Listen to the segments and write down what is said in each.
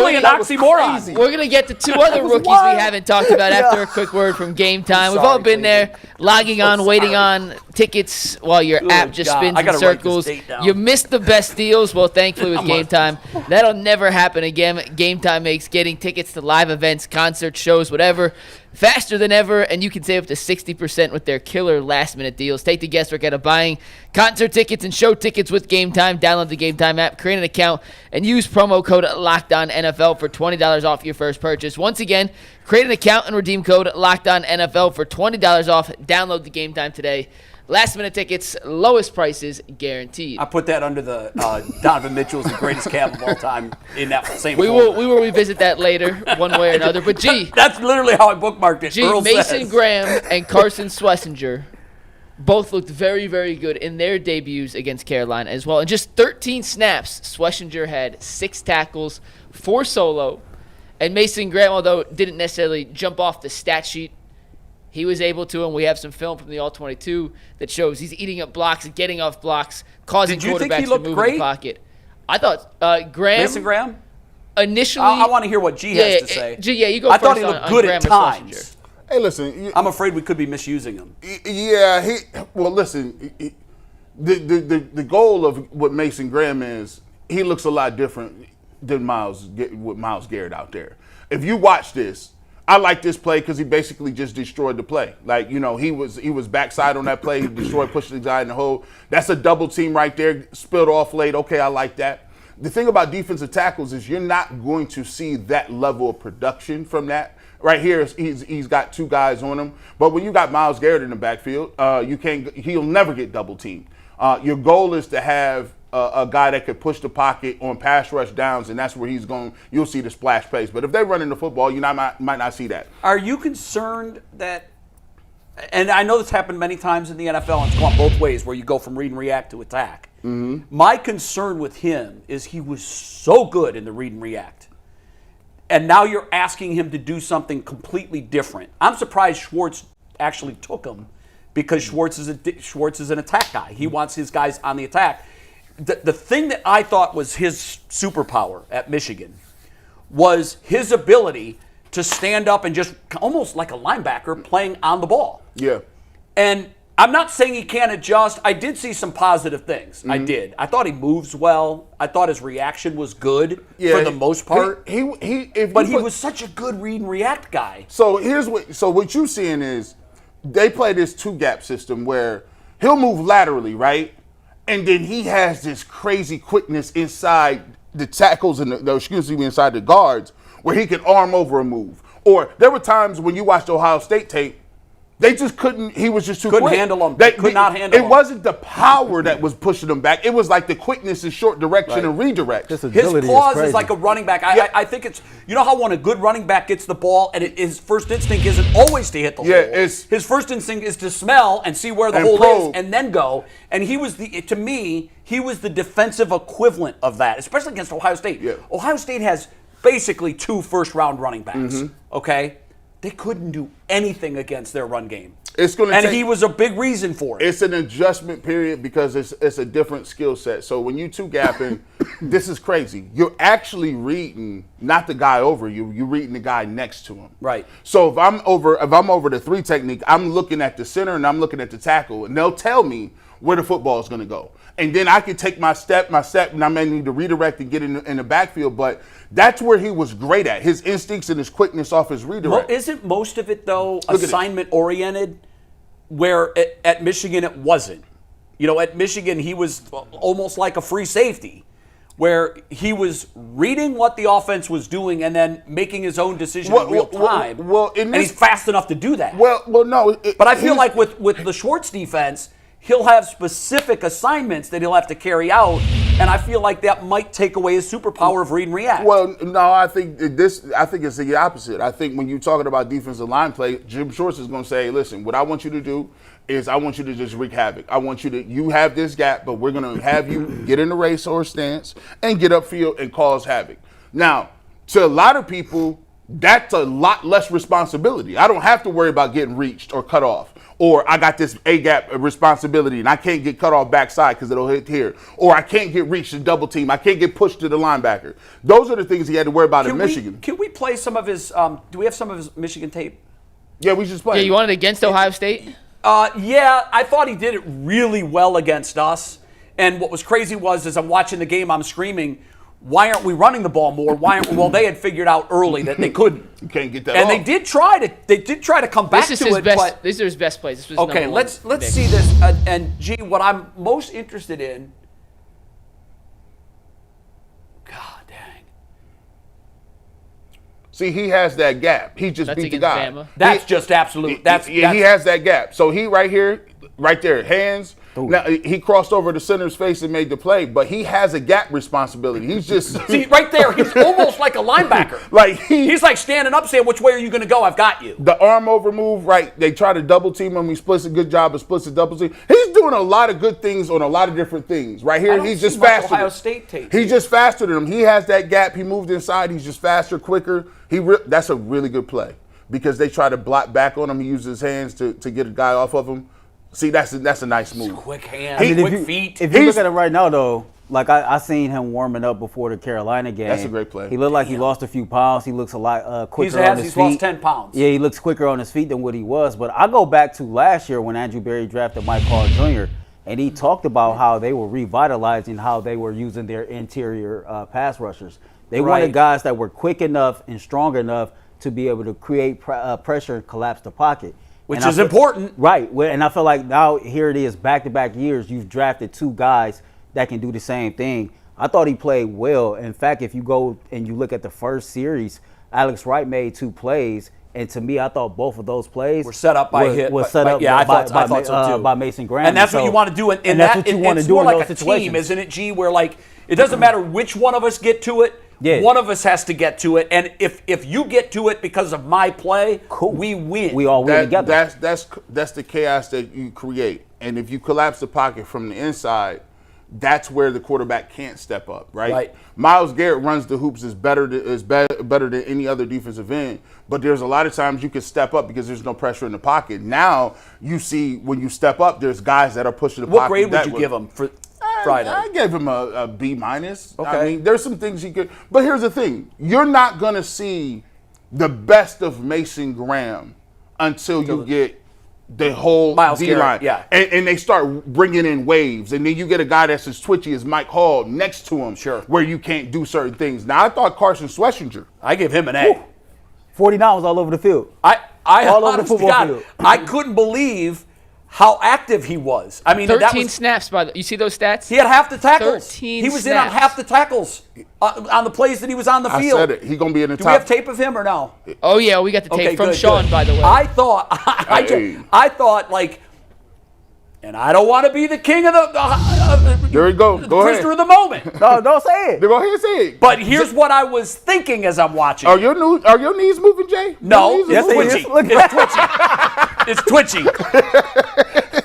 really an oxymoron. We're going to get to two other rookies we haven't talked about after a quick word from Game Time. We've all been there, logging on, waiting on tickets while your app just spins in circles. You missed the best deals. Well, thankfully with Game Time, that'll never happen again. Game Time makes getting tickets to live events, concerts, shows, whatever, faster than ever, and you can save up to 60% with their killer last-minute deals. Take the guesswork out of buying concert tickets and show tickets with Game Time. Download the Game Time app, create an account, and use promo code LOCKEDONNFL for $20 off your first purchase. Once again, create an account and redeem code LOCKEDONNFL for $20 off. Download the Game Time today. Last-minute tickets, lowest prices guaranteed. I put that under the Donovan Mitchell's the greatest cab of all time in that same we will revisit that later, one way or another. But, that's literally how I bookmarked it. Mason Graham and Carson Schwesinger both looked very, very good in their debuts against Carolina as well. In just 13 snaps, Schwesinger had 6 tackles, 4 solo. And Mason Graham, although didn't necessarily jump off the stat sheet, he was able to, and we have some film from the All-22 that shows he's eating up blocks and getting off blocks, causing quarterbacks to move in the pocket. I thought Mason Graham? Initially. I want to hear what G has to say. G, you go I first. thought he looked good at times. Hey, listen. I'm afraid we could be misusing him. Yeah. Listen. The goal of what Mason Graham is, he looks a lot different than Myles Garrett out there. If you watch this, I like this play because he basically just destroyed the play. Like, he was backside on that play. He destroyed, pushed the guy in the hole. That's a double team right there. Spilled off late. Okay, I like that. The thing about defensive tackles is you're not going to see that level of production from that. Right here, he's got 2 guys on him. But when you got Myles Garrett in the backfield, he'll never get double teamed. Your goal is to have a guy that could push the pocket on pass rush downs, and that's where he's going. You'll see the splash plays. But if they run in the football, you might not see that. Are you concerned that, and I know this happened many times in the NFL, and it's gone both ways, where you go from read and react to attack. Mm-hmm. My concern with him is he was so good in the read and react. And now you're asking him to do something completely different. I'm surprised Schwartz actually took him because Schwartz is an attack guy. He wants his guys on the attack. The thing that I thought was his superpower at Michigan was his ability to stand up and just almost like a linebacker playing on the ball. Yeah. And I'm not saying he can't adjust. I did see some positive things. Mm-hmm. I did. I thought he moves well. I thought his reaction was good for the most part. He was such a good read and react guy. So what you're seeing is they play this 2-gap system where he'll move laterally, right? And then he has this crazy quickness inside the tackles and inside the guards where he can arm over a move. Or there were times when you watched Ohio State tape, they just couldn't. He was just too quick. Couldn't handle him. They could not handle him. It wasn't the power that was pushing him back. It was like the quickness in short direction and redirect. His claws is like a running back. I think it's, how when a good running back gets the ball and his first instinct isn't always to hit the hole. His first instinct is to smell and see where the hole is and then go. And he was to me, he was the defensive equivalent of that, especially against Ohio State. Yeah. Ohio State has basically 2 first-round running backs, okay? They couldn't do anything against their run game. He was a big reason for it. It's an adjustment period because it's a different skill set. So when you 2-gapping, this is crazy. You're actually reading not the guy over you. You're reading the guy next to him. Right. So if I'm over the 3 technique, I'm looking at the center and I'm looking at the tackle, and they'll tell me where the football is going to go. And then I can take my step, and I may need to redirect and get in the backfield. But that's where he was great at, his instincts and his quickness off his redirect. Isn't most of it, though, assignment-oriented, where at Michigan it wasn't? At Michigan he was almost like a free safety, where he was reading what the offense was doing and then making his own decision in real time. And he's fast enough to do that. No. But I feel like with the Schwartz defense, he'll have specific assignments that he'll have to carry out, and I feel like that might take away his superpower of read and react. Well, no, I think it's the opposite. I think when you're talking about defensive line play, Jim Schwartz is going to say, listen, what I want you to do is I want you to just wreak havoc. I want you have this gap, but we're going to have you get in the race or stance and get upfield and cause havoc. Now, to a lot of people, That's a lot less responsibility. I don't have to worry about getting reached or cut off. Or I got this A-gap responsibility and I can't get cut off backside because it'll hit here. Or I can't get reached and double team. I can't get pushed to the linebacker. Those are the things he had to worry about in Michigan. Can we play some of his, do we have some of his Michigan tape? Yeah, we just played. Yeah, you want it against Ohio State? Yeah, I thought he did it really well against us. And what was crazy was, as I'm watching the game, I'm screaming, why aren't we running the ball more? Why aren't we? Well, they had figured out early that they couldn't. You can't get that and off. they did try to come back to it. But these are his best plays. This was okay, let's see this. And G, what I'm most interested in. God dang. See, he has that gap. He just beat the guy. Bama. That's just absolute. He has that gap. So he right here, right there, hands. Ooh. Now he crossed over the center's face and made the play, but he has a gap responsibility. He's just see right there. He's almost like a linebacker. Like he's like standing up, saying, "Which way are you going to go? I've got you." The arm over move, right? They try to double team him. He splits a good job of splits a double team. He's doing a lot of good things on a lot of different things. Right here, he's just faster. Ohio State tape. He's just faster than him. He has that gap. He moved inside. He's just faster, quicker. That's a really good play because they try to block back on him. He uses his hands to get a guy off of him. See, that's a nice move. Quick hands, quick feet. If you look at it right now, though, like I seen him warming up before the Carolina game. That's a great play. He looked like he lost a few pounds. He looks a lot quicker on his feet. He's lost 10 pounds. Yeah, he looks quicker on his feet than what he was. But I go back to last year when Andrew Berry drafted Mike Hall Jr., and he talked about how they were revitalizing how they were using their interior pass rushers. They wanted guys that were quick enough and strong enough to be able to create pressure and collapse the pocket. Which is important. Right. And I feel like now here it is, back-to-back years, you've drafted two guys that can do the same thing. I thought he played well. In fact, if you go and you look at the first series, Alex Wright made 2 plays. And to me, I thought both of those plays were set up by hit. Yeah, I thought so too. By Mason Graham. And that's what you want to do. And that's what you want to do in those situations. It's more like a team, isn't it, G? Where like it doesn't matter which one of us get to it. Yeah. One of us has to get to it, and if you get to it because of my play, cool. We win. We all win together. That's the chaos that you create. And if you collapse the pocket from the inside, that's where the quarterback can't step up, right? Myles Garrett runs the hoops is better than any other defensive end, but there's a lot of times you can step up because there's no pressure in the pocket. Now you see when you step up, there's guys that are pushing the pocket. What grade would you give him for Friday? I gave him a B-. Okay. I mean, there's some things he could, but here's the thing: you're not gonna see the best of Mason Graham until you get the whole D-line. Yeah. And they start bringing in waves. And then you get a guy that's as twitchy as Mike Hall next to him where you can't do certain things. Now, I thought Carson Schwesinger. I give him an A. 49 was all over the field. All over the football field. I couldn't believe how active he was. I mean, 13 snaps, by the you see those stats? He had half the tackles. 13 He was snaps. in on half the tackles on the plays that he was on the field. I said it. He's going to be in the top. Do we have tape of him or no? Oh, yeah, we got the tape from Sean, by the way. I thought, like, and I don't want to be the king of the there we go. Go ahead. prisoner of the moment. No, don't say it. Go ahead and say it. But here's what I was thinking as I'm watching. Are your knees moving, Jay? No, it's twitchy. It's twitchy.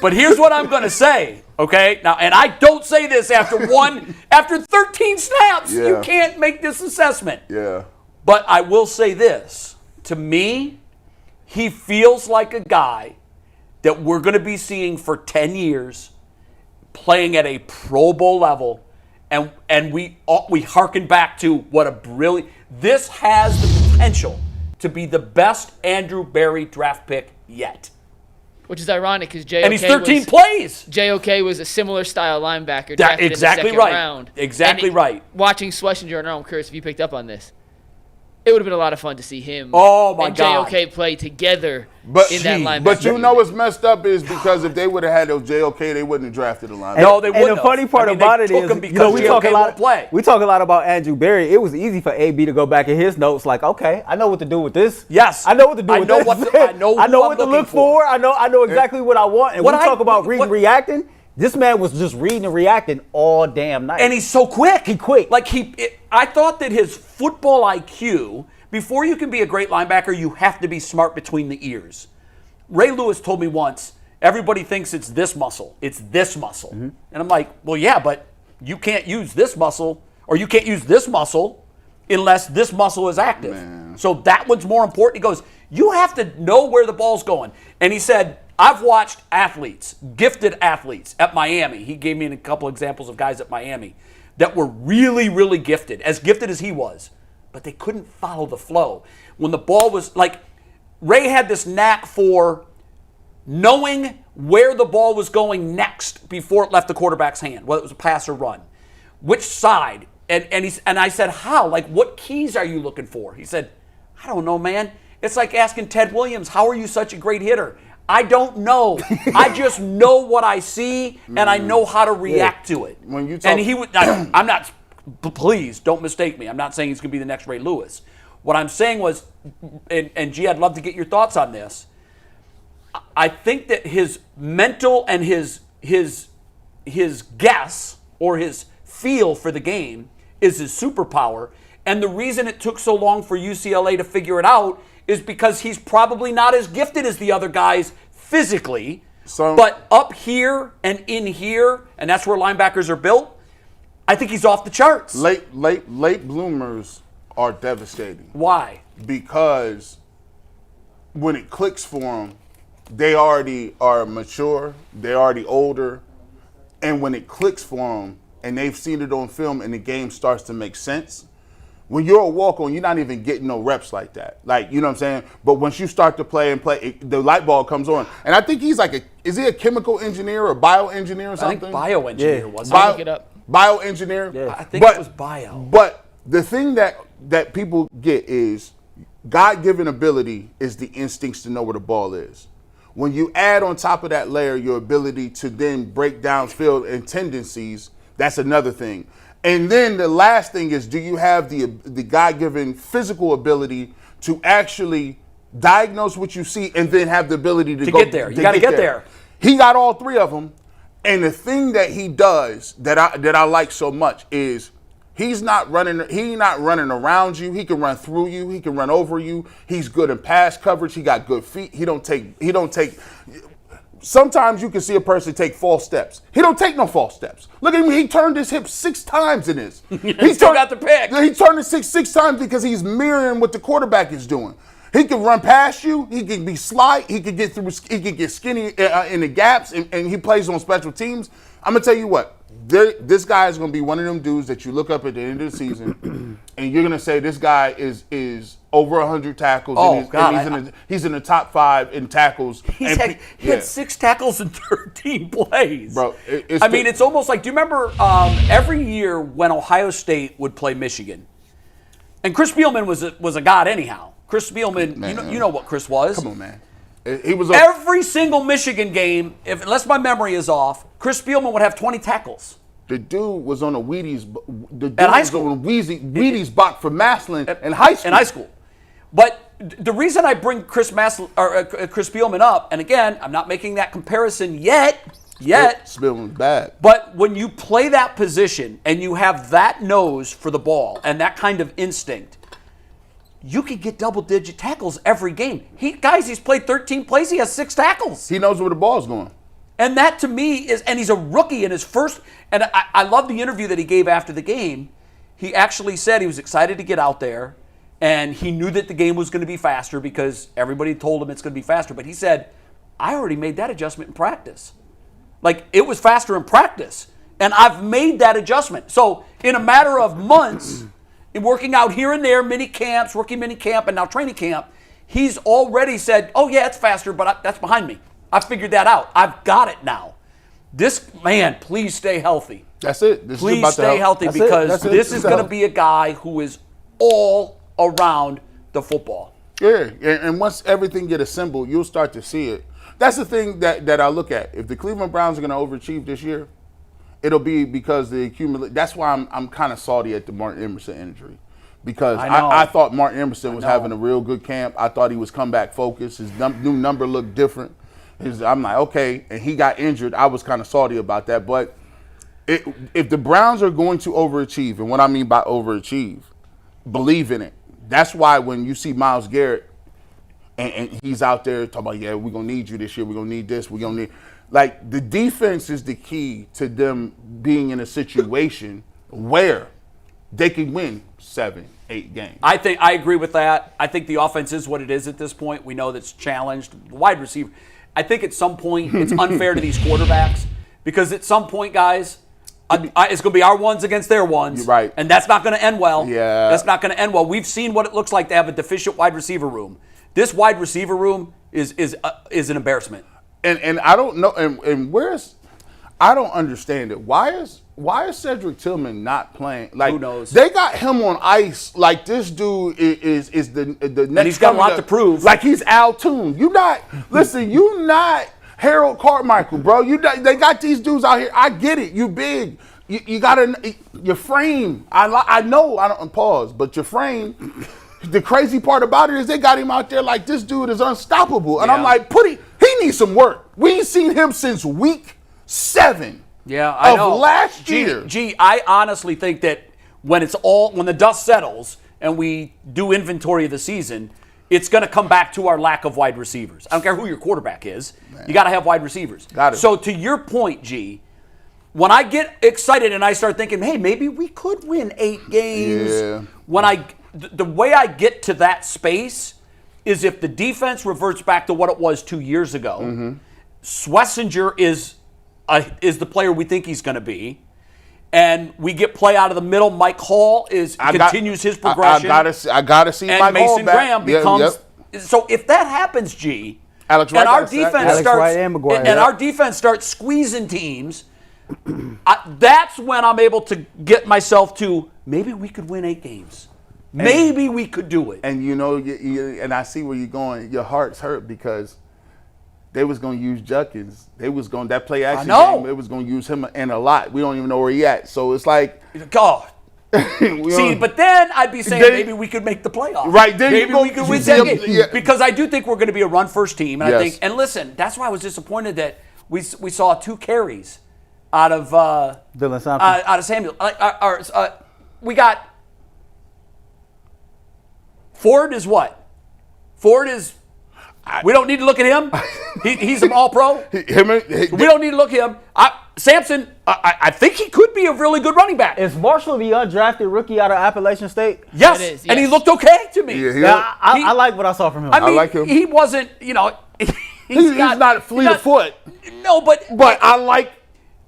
But here's what I'm going to say, okay? Now, and I don't say this after 13 snaps. Yeah. You can't make this assessment. Yeah. But I will say this. To me, he feels like a guy that we're going to be seeing for 10 years playing at a Pro Bowl level. And we hearken back to what a brilliant – this has the potential to be the best Andrew Berry draft pick yet. Which is ironic because JOK and he's 13 plays. JOK was a similar style linebacker drafted exactly in the second round. Exactly right. Watching Schwesinger, and I'm curious if you picked up on this. It would have been a lot of fun to see him and JOK play together in that linebacker. But you know what's messed up is because if they would have had those JOK, they wouldn't have drafted a linebacker. No, they wouldn't. And the funny part about it is, we talk a lot about Andrew Berry. It was easy for AB to go back in his notes like, okay, I know what to do with this. Yes. I know what to do with this. I know what to look for. I know exactly what I want. And when we talk about reading and reacting, this man was just reading and reacting all damn night. And he's so quick. He quick. Like I thought that his football IQ, before you can be a great linebacker, you have to be smart between the ears. Ray Lewis told me once, everybody thinks it's this muscle. It's this muscle. Mm-hmm. And I'm like, well, yeah, but you can't use this muscle or you can't use this muscle unless this muscle is active. Man, So that one's more important. He goes, you have to know where the ball's going. And he said, I've watched athletes, gifted athletes at Miami. He gave me a couple examples of guys at Miami that were really, really gifted as he was, but they couldn't follow the flow. When the ball was like, Ray had this knack for knowing where the ball was going next before it left the quarterback's hand, whether it was a pass or run, which side. And I said, how? Like, what keys are you looking for? He said, I don't know, man. It's like asking Ted Williams, how are you such a great hitter? I don't know. I just know what I see, and I know how to react to it. When you talk, and he would. I'm not. Please don't mistake me. I'm not saying he's going to be the next Ray Lewis. What I'm saying was, and G, I'd love to get your thoughts on this. I think that his mental and his guess or his feel for the game is his superpower. And the reason it took so long for UCLA to figure it out is because he's probably not as gifted as the other guys physically, but up here and in here, and that's where linebackers are built, I think he's off the charts. Late bloomers are devastating. Why? Because when it clicks for them, they already are mature, they're already older, and when it clicks for them and they've seen it on film and the game starts to make sense, when you're a walk-on, you're not even getting no reps like that. Like, you know what I'm saying? But once you start to play, the light bulb comes on. And I think he's like is he a chemical engineer or bioengineer or something? I think bioengineer wasn't I'll look it up. Bioengineer? Yeah. I think it was bio. But the thing that people get is God-given ability is the instincts to know where the ball is. When you add on top of that layer your ability to then break down field and tendencies, that's another thing. And then the last thing is, do you have the God-given physical ability to actually diagnose what you see and then have the ability to get there? You got to get there. He got all three of them. And the thing that he does that I like so much is he's not running around you. He can run through you. He can run over you. He's good in pass coverage. He got good feet. He don't take. Sometimes you can see a person take false steps. He don't take no false steps. Look at him. He turned his hip 6 times in this. He still got the pick. He turned it six times because he's mirroring what the quarterback is doing. He can run past you. He can be slight. He can get through. He can get skinny in the gaps, and he plays on special teams. I'm gonna tell you what. This guy is gonna be one of them dudes that you look up at the end of the season, and you're gonna say this guy is over 100 tackles. And he's in the top 5 in tackles. He had 6 tackles in 13 plays. Bro, it's almost like, do you remember every year when Ohio State would play Michigan, and Chris Spielman was a god anyhow. Chris Spielman, man, you know what Chris was. Come on, man. He was every single Michigan game, unless my memory is off, Chris Spielman would have 20 tackles. The dude was on a Wheaties. At high school. On a Wheaties box for Maslin in high school. In high school. But the reason I bring Chris Spielman up, and again, I'm not making that comparison yet. Spielman's bad. But when you play that position and you have that nose for the ball and that kind of instinct, you could get double-digit tackles every game. He's played 13 plays. He has 6 tackles. He knows where the ball's going. And that to me is, and he's a rookie in his first, and I love the interview that he gave after the game. He actually said he was excited to get out there, and he knew that the game was going to be faster because everybody told him it's going to be faster. But he said, I already made that adjustment in practice. Like, it was faster in practice, and I've made that adjustment. So in a matter of months, in working out here and there, mini camps, rookie mini camp, and now training camp, he's already said, oh yeah, it's faster, but that's behind me. I figured that out. I've got it now. This man, please stay healthy. That's it. Please stay healthy because this is going to be a guy who is all around the football. Yeah, and once everything get assembled, you'll start to see it. That's the thing that I look at. If the Cleveland Browns are going to overachieve this year, it'll be because the accumulate. That's why I'm kind of salty at the Martin Emerson injury, because I thought Martin Emerson was having a real good camp. I thought he was comeback focused. His new number looked different. I'm like, okay, and he got injured. I was kind of salty about that. But if the Browns are going to overachieve, and what I mean by overachieve, believe in it. That's why when you see Myles Garrett and he's out there talking about, yeah, we're going to need you this year. We're going to need this. We're going to need – like, the defense is the key to them being in a situation where they can win 7, 8 games. I agree with that. I think the offense is what it is at this point. We know that's challenged. Wide receiver. I think at some point it's unfair to these quarterbacks because at some point, guys, it's going to be our ones against their ones. You're right. And that's not going to end well. Yeah. That's not going to end well. We've seen what it looks like to have a deficient wide receiver room. This wide receiver room is an embarrassment. And I don't know. And where's I don't understand it. Why is Cedric Tillman not playing? Like, who knows? They got him on ice. Like this dude is the next. And he's got a lot to prove. Like he's Al Toon. You not Harold Carmichael, bro. They got these dudes out here. I get it. You big. You got your frame. I know. I don't pause, but your frame. The crazy part about it is they got him out there like this dude is unstoppable, and Yeah. I'm like, he needs some work. We ain't seen him since week 7. Yeah, I know. Last year. I honestly think that when the dust settles and we do inventory of the season, it's going to come back to our lack of wide receivers. I don't care who your quarterback is. Man. You got to have wide receivers. Got it. So to your point, G, when I get excited and I start thinking, hey, maybe we could win 8 games. Yeah. The way I get to that space is if the defense reverts back to what it was 2 years ago. Mm-hmm. Schwesinger is the player we think he's going to be. And we get play out of the middle. Mike Hall continues his progression. I gotta see and Mike Hall Mason Graham becomes. So if that happens, G, Alex and Wright our defense starts our defense starts squeezing teams, that's when I'm able to get myself to maybe we could win 8 games. Maybe we could do it. And and I see where you're going. Your heart's hurt because they was going to use Judkins. That play action game, they was going to use him in a lot. We don't even know where he at. So it's like, God. See, but then I'd be saying maybe we could make the playoffs. Right. Then maybe we could win 10 games. Yeah. Because I do think we're going to be a run-first team. And yes. I think, and listen, that's why I was disappointed that we saw 2 carries out of Dylan Sampson. out of Samuel. We got Ford is what? Ford is. We don't need to look at him. He's an all-pro. We don't need to look at him. Sampson, I think he could be a really good running back. Is Marshall the undrafted rookie out of Appalachian State? Yes, yes. And he looked okay to me. Yeah, I like what I saw from him. I mean, like him. He wasn't, he's not fleet of foot. No, but I like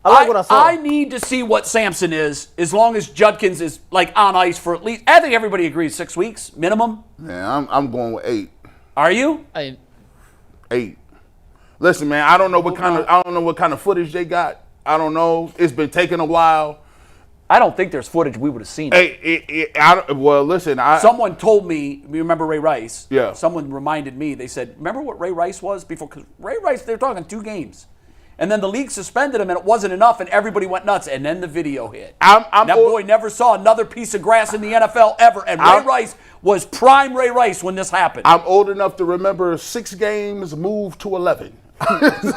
what I saw. I need to see what Sampson is, as long as Judkins is like on ice for at least. I think everybody agrees 6 weeks minimum. Man, I'm going with 8. Are you? 8. Listen, man, I don't know what kind of footage they got. I don't know. It's been taking a while. I don't think there's footage we would have seen. Listen. Someone told me. You remember Ray Rice? Yeah. Someone reminded me. They said, "Remember what Ray Rice was before?" Because Ray Rice, they're talking 2 games, and then the league suspended him, and it wasn't enough, and everybody went nuts. And then the video hit. That boy never saw another piece of grass in the NFL ever. And Ray Rice was prime Ray Rice when this happened. I'm old enough to remember 6 games moved to 11.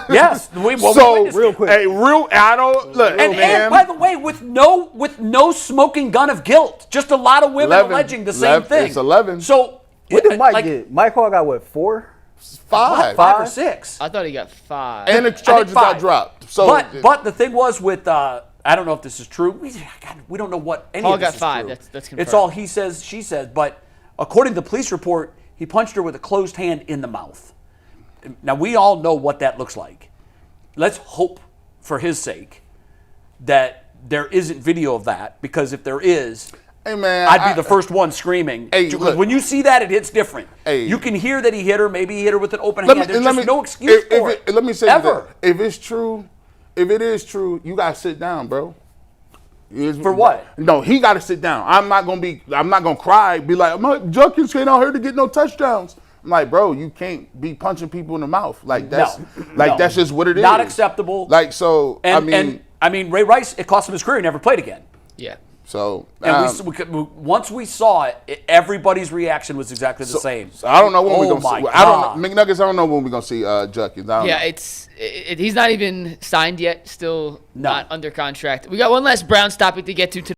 Yes. Real quick. Hey, I don't look. And by the way, with no smoking gun of guilt, just a lot of women alleging the same thing. It's 11. So what did Mike get? Mike Hall got what, 4? 5. 5 or 6. I thought he got 5. And the charges got dropped. So, but the thing was with I don't know if this is true. We don't know what any Hall of this got is 5. true. That's confirmed. It's all he says, she says. But according to the police report, he punched her with a closed hand in the mouth. Now, we all know what that looks like. Let's hope, for his sake, that there isn't video of that, because if there is, hey man, I'd be the first one screaming. Hey, look, when you see that, it hits different. Hey, you can hear that he hit her. Maybe he hit her with an open hand. There's just no excuse for it. Let me say ever. If it is true, you gotta sit down, bro. For what? No, he got to sit down. I'm not gonna cry. Be like, Judkins came out here to get no touchdowns. I'm like, bro, you can't be punching people in the mouth like that's that's just what it is. Not acceptable. Like so. And I mean, Ray Rice, it cost him his career. He never played again. Yeah. So and once we saw it, everybody's reaction was exactly the same. So I don't know when we're gonna see. God. McNuggets. I don't know when we're gonna see Judkins. Yeah, he's not even signed yet. Still not under contract. We got one last Browns topic to get to today.